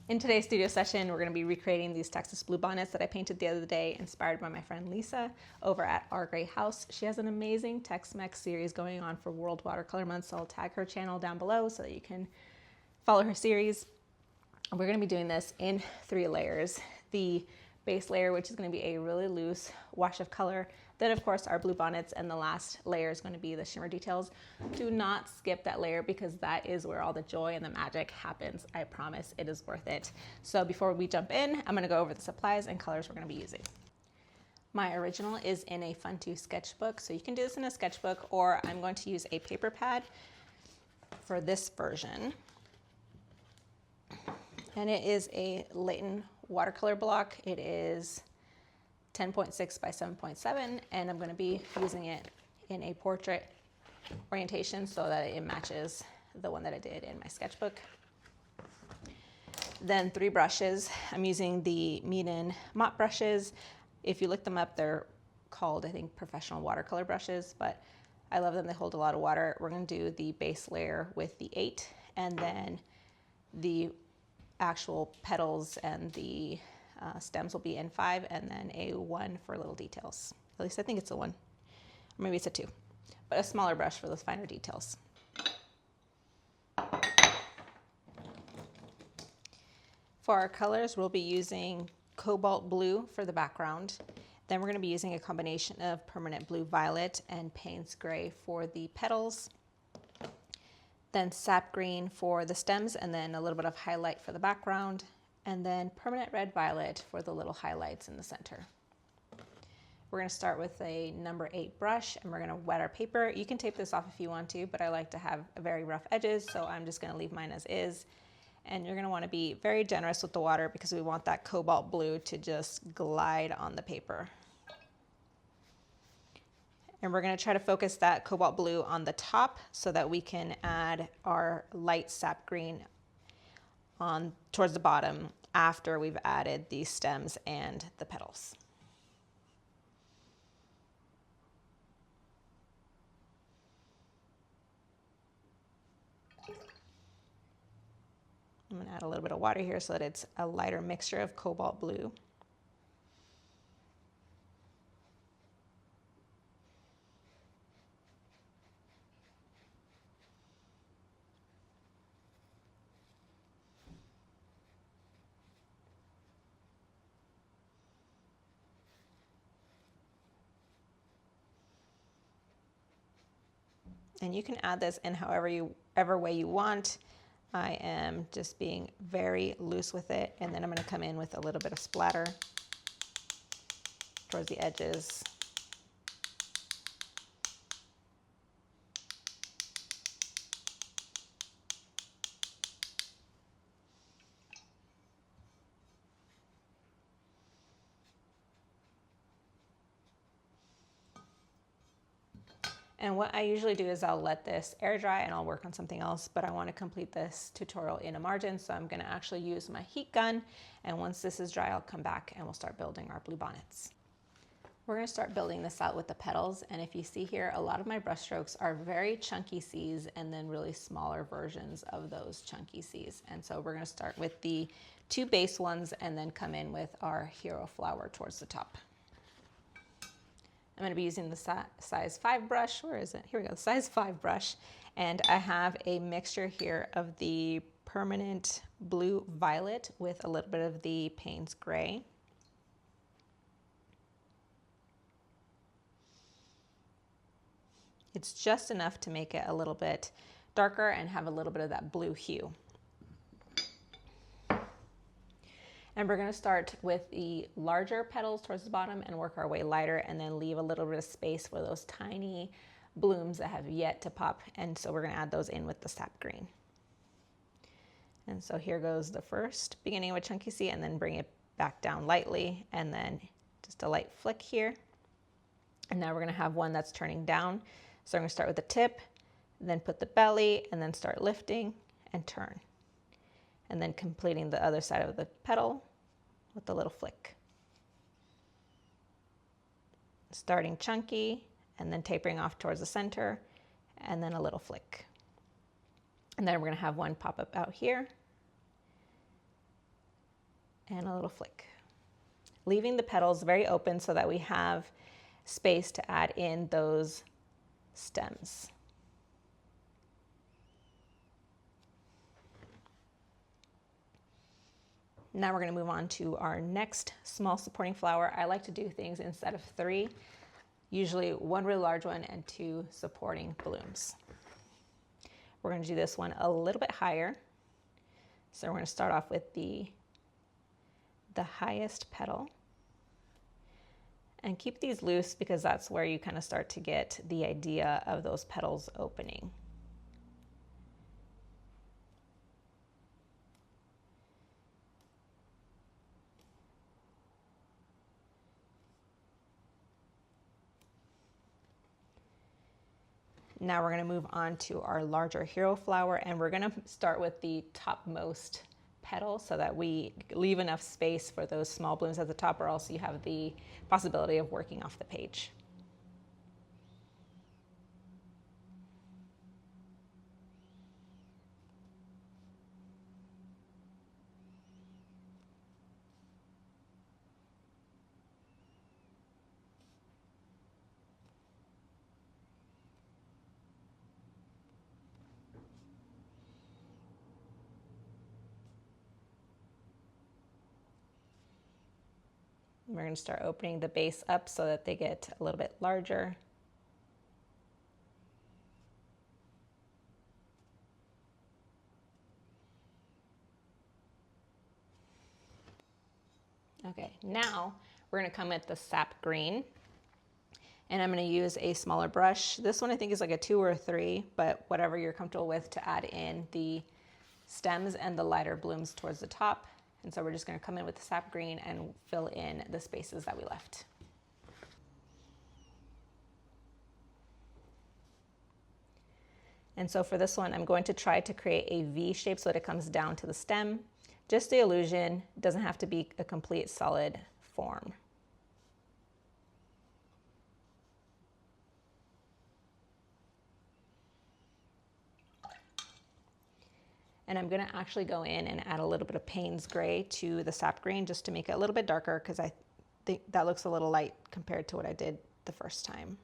In today's studio session, we're going to be recreating these Texas Bluebonnets that I painted the other day, inspired by my friend Lisa over at Our Gray House. She has an amazing Tex-Mex series going on for World Watercolor Month, so I'll tag her channel down below so that you can follow her series. We're going to be doing this in 3 layers. The base layer, which is going to be a really loose wash of color. Then, of course, our Bluebonnets, and the last layer is going to be the shimmer details. Do not skip that layer because that is where all the joy and the magic happens. I promise it is worth it. So before we jump in, I'm going to go over the supplies and colors we're going to be using. My original is in a Fun2 sketchbook, so you can do this in a sketchbook, or I'm going to use a paper pad for this version. And it is a Layton watercolor block. It is 10.6 by 7.7, and I'm going to be using it in a portrait orientation so that it matches the one that I did in my sketchbook. Then 3 brushes. I'm using the Meeden mop brushes. If you look them up, they're called, I think, professional watercolor brushes, but I love them. They hold a lot of water. We're going to do the base layer with the 8, and then the actual petals and the stems will be in 5, and then a 1 for little details. At least I think it's a 1, or maybe it's a 2, but a smaller brush for those finer details. For our colors, we'll be using Cobalt Blue for the background. Then we're going to be using a combination of Permanent Blue Violet and Payne's Gray for the petals. Then Sap Green for the stems, and then a little bit of highlight for the background, and then Permanent Red Violet for the little highlights in the center. We're going to start with a number 8 brush, and we're going to wet our paper. You can tape this off if you want to, but I like to have very rough edges, so I'm just going to leave mine as is. And you're going to want to be very generous with the water because we want that cobalt blue to just glide on the paper. And we're going to try to focus that cobalt blue on the top so that we can add our light sap green on towards the bottom after we've added the stems and the petals. I'm going to add a little bit of water here so that it's a lighter mixture of cobalt blue. And you can add this in however way you want. I am just being very loose with it, and then I'm going to come in with a little bit of splatter towards the edges. And what I usually do is I'll let this air dry and I'll work on something else, but I want to complete this tutorial in a margin, so I'm going to actually use my heat gun, and once this is dry, I'll come back and we'll start building our Bluebonnets. We're going to start building this out with the petals, and if you see here, a lot of my brush strokes are very chunky C's and then really smaller versions of those chunky C's. And so we're going to start with the 2 base ones and then come in with our hero flower towards the top. I'm going to be using the size 5 brush. Where is it? Here we go, the size 5 brush. And I have a mixture here of the Permanent Blue Violet with a little bit of the Payne's Gray. It's just enough to make it a little bit darker and have a little bit of that blue hue. And we're going to start with the larger petals towards the bottom and work our way lighter, and then leave a little bit of space for those tiny blooms that have yet to pop. And so we're going to add those in with the sap green. And so here goes the first, beginning with chunky C, and then bring it back down lightly, and then just a light flick here. And now we're going to have one that's turning down. So I'm going to start with the tip, then put the belly, and then start lifting and turn. And then completing the other side of the petal with a little flick. Starting chunky and then tapering off towards the center, and then a little flick. And then we're going to have one pop up out here, and a little flick. Leaving the petals very open so that we have space to add in those stems. Now we're going to move on to our next small supporting flower. I like to do things instead of 3, usually 1 really large one and 2 supporting blooms. We're going to do this one a little bit higher. So we're going to start off with the highest petal. And keep these loose because that's where you kind of start to get the idea of those petals opening. Now we're going to move on to our larger hero flower, and we're going to start with the topmost petal so that we leave enough space for those small blooms at the top, or else you have the possibility of working off the page. We're going to start opening the base up so that they get a little bit larger. Okay, now we're going to come at the sap green, and I'm going to use a smaller brush. This one I think is like a 2 or a 3, but whatever you're comfortable with, to add in the stems and the lighter blooms towards the top. And so we're just going to come in with the sap green and fill in the spaces that we left. And so for this one, I'm going to try to create a V shape so that it comes down to the stem. Just the illusion, doesn't have to be a complete solid form. And I'm going to actually go in and add a little bit of Payne's gray to the sap green just to make it a little bit darker, because I think that looks a little light compared to what I did the first time.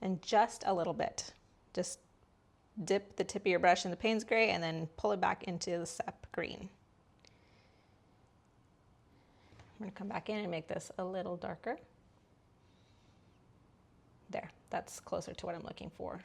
And just a little bit. Just dip the tip of your brush in the Payne's gray and then pull it back into the sap green. I'm going to come back in and make this a little darker. There, that's closer to what I'm looking for.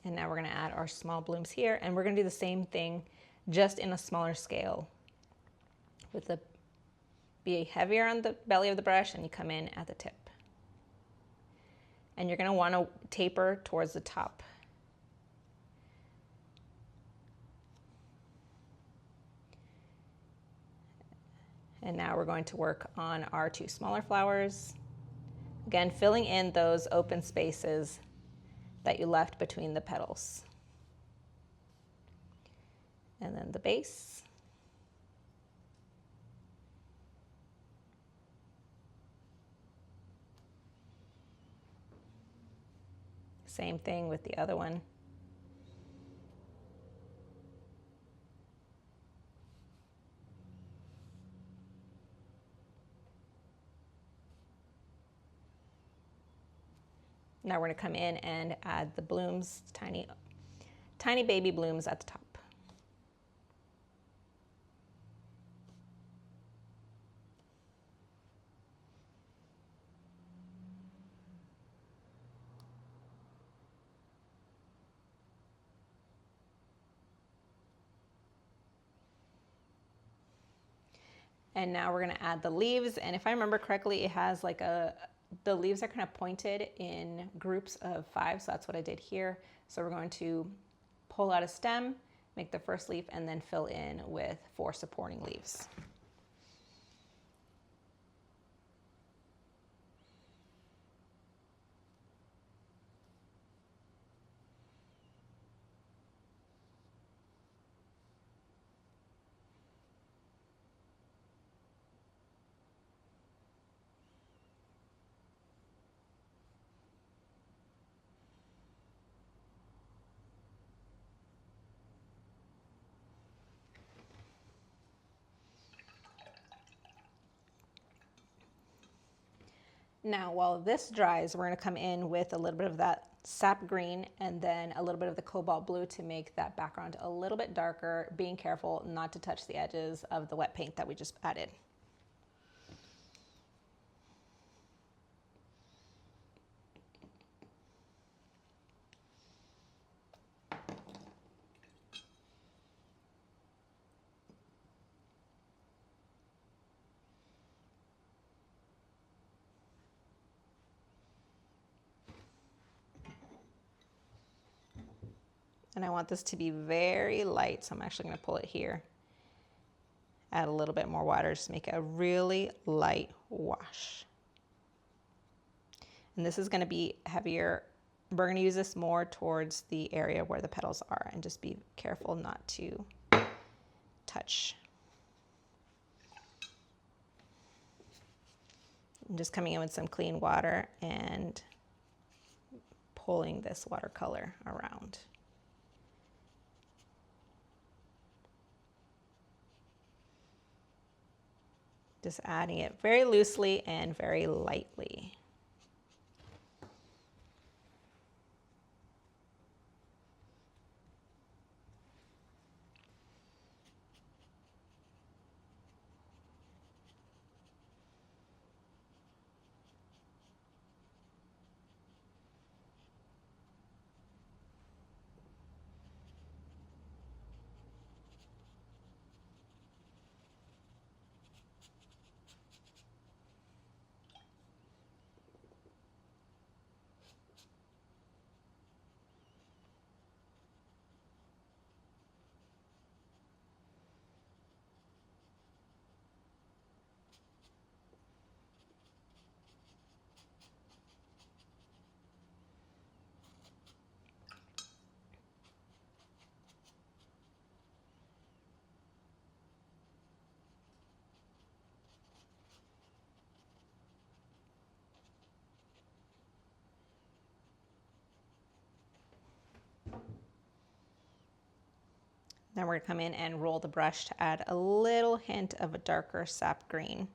And now we're going to add our small blooms here, and we're going to do the same thing, just in a smaller scale. Be heavier on the belly of the brush, and you come in at the tip. And you're going to want to taper towards the top. And now we're going to work on our 2 smaller flowers. Again, filling in those open spaces that you left between the petals. And then the base. Same thing with the other one. Now we're going to come in and add the blooms, tiny baby blooms at the top. And now we're going to add the leaves, and if I remember correctly, it has like the leaves are kind of pointed in groups of 5, so that's what I did here. So we're going to pull out a stem, make the first leaf, and then fill in with 4 supporting leaves. Now, while this dries, we're going to come in with a little bit of that sap green and then a little bit of the cobalt blue to make that background a little bit darker, being careful not to touch the edges of the wet paint that we just added. And I want this to be very light, so I'm actually going to pull it here. Add a little bit more water, just make a really light wash. And this is going to be heavier. We're going to use this more towards the area where the petals are, and just be careful not to touch. I'm just coming in with some clean water and pulling this watercolor around. Just adding it very loosely and very lightly. Now we're going to come in and roll the brush to add a little hint of a darker sap green.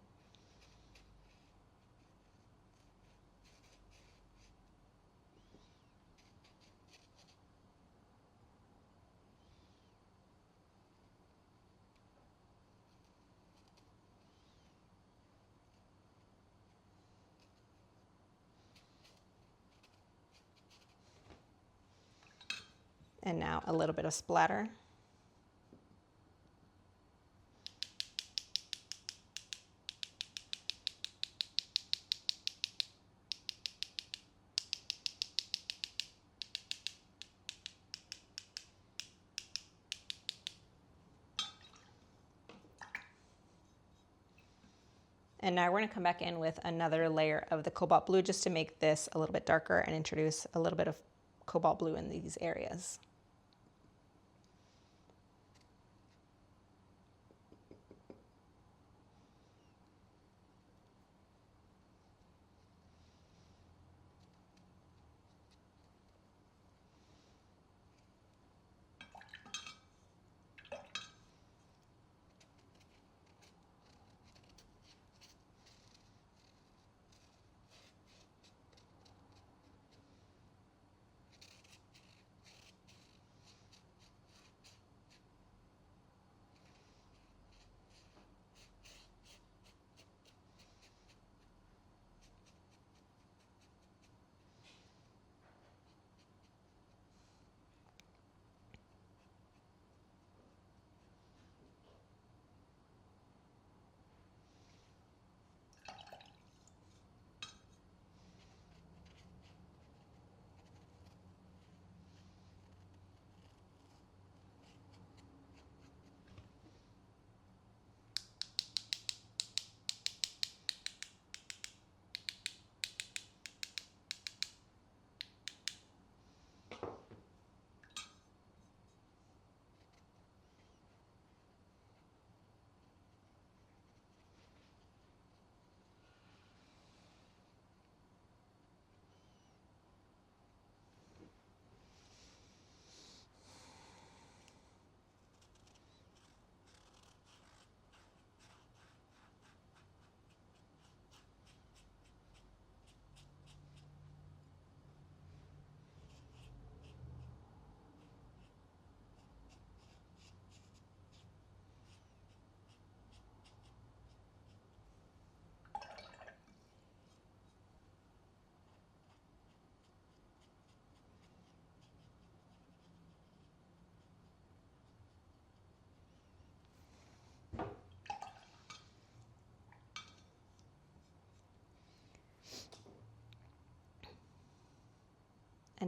And now a little bit of splatter. And now we're going to come back in with another layer of the cobalt blue just to make this a little bit darker and introduce a little bit of cobalt blue in these areas.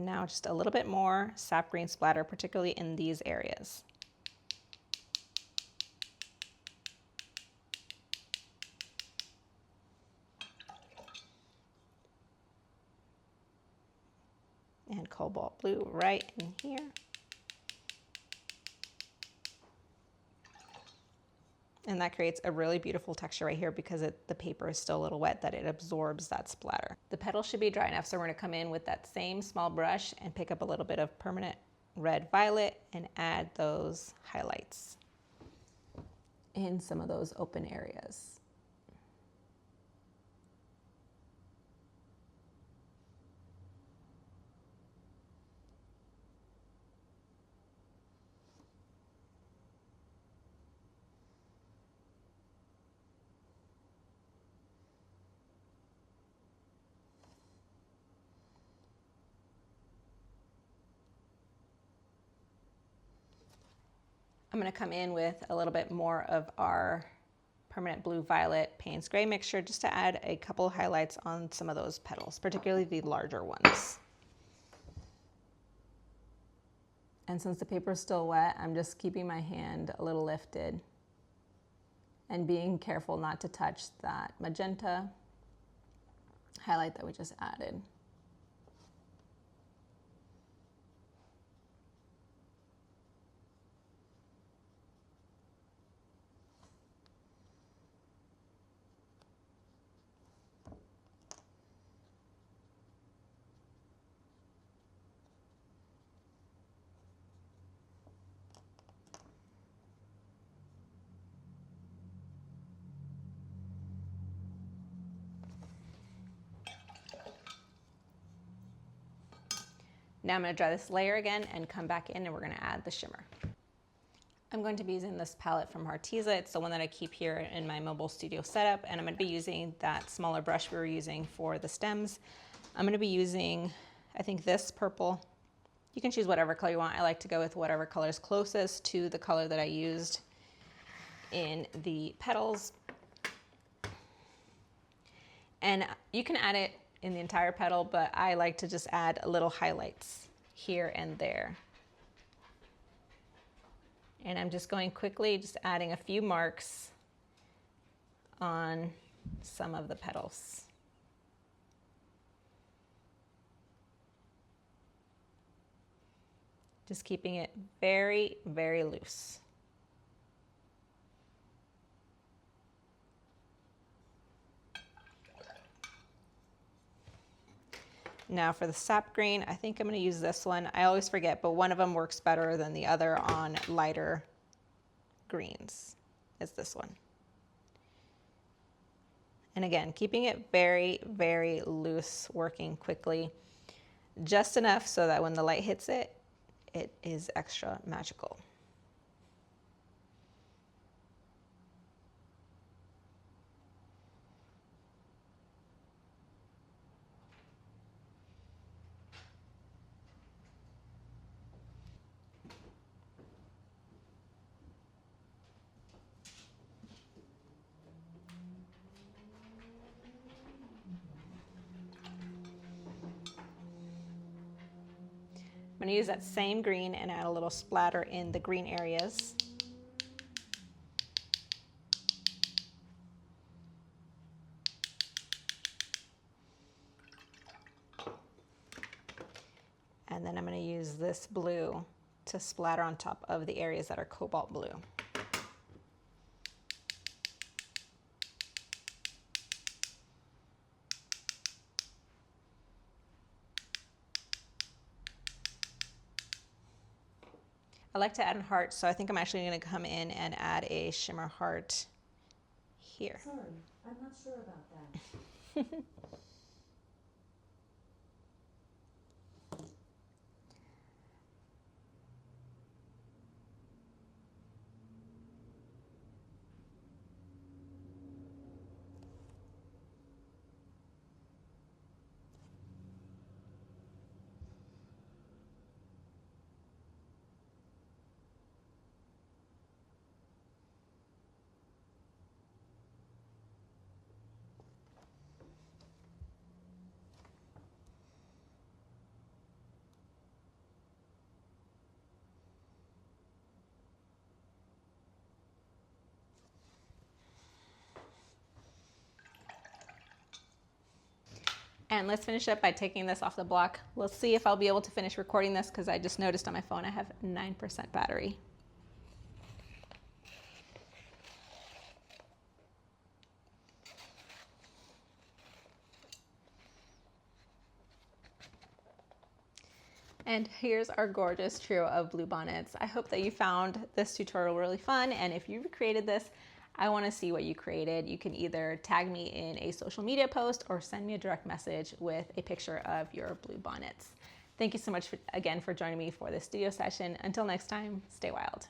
now just a little bit more sap green splatter, particularly in these areas. And cobalt blue right in here. And that creates a really beautiful texture right here because the paper is still a little wet, that it absorbs that splatter. The petals should be dry enough, so we're gonna come in with that same small brush and pick up a little bit of permanent red violet and add those highlights in some of those open areas. I'm going to come in with a little bit more of our permanent blue violet Payne's gray mixture just to add a couple highlights on some of those petals, particularly the larger ones. And since the paper is still wet, I'm just keeping my hand a little lifted and being careful not to touch that magenta highlight that we just added. Now I'm going to dry this layer again and come back in and we're going to add the shimmer. I'm going to be using this palette from Arteza. It's the one that I keep here in my mobile studio setup, and I'm going to be using that smaller brush we were using for the stems. I'm going to be using, I think, this purple. You can choose whatever color you want. I like to go with whatever color is closest to the color that I used in the petals. And you can add it in the entire petal, but I like to just add little highlights here and there. And I'm just going quickly, just adding a few marks on some of the petals. Just keeping it very, very loose. Now for the sap green, I think I'm going to use this one. I always forget, but one of them works better than the other on lighter greens. It's this one. And again, keeping it very, very loose, working quickly, just enough so that when the light hits it, it is extra magical. I'm going to use that same green and add a little splatter in the green areas. And then I'm going to use this blue to splatter on top of the areas that are cobalt blue. I like to add in hearts, so I think I'm actually going to come in and add a shimmer heart here. Sorry, I'm not sure about that. And let's finish up by taking this off the block. We'll see if I'll be able to finish recording this because I just noticed on my phone I have 9% battery. And here's our gorgeous trio of Bluebonnets. I hope that you found this tutorial really fun, and if you recreated this, I want to see what you created. You can either tag me in a social media post or send me a direct message with a picture of your Bluebonnets. Thank you so much again for joining me for this studio session. Until next time, stay wild.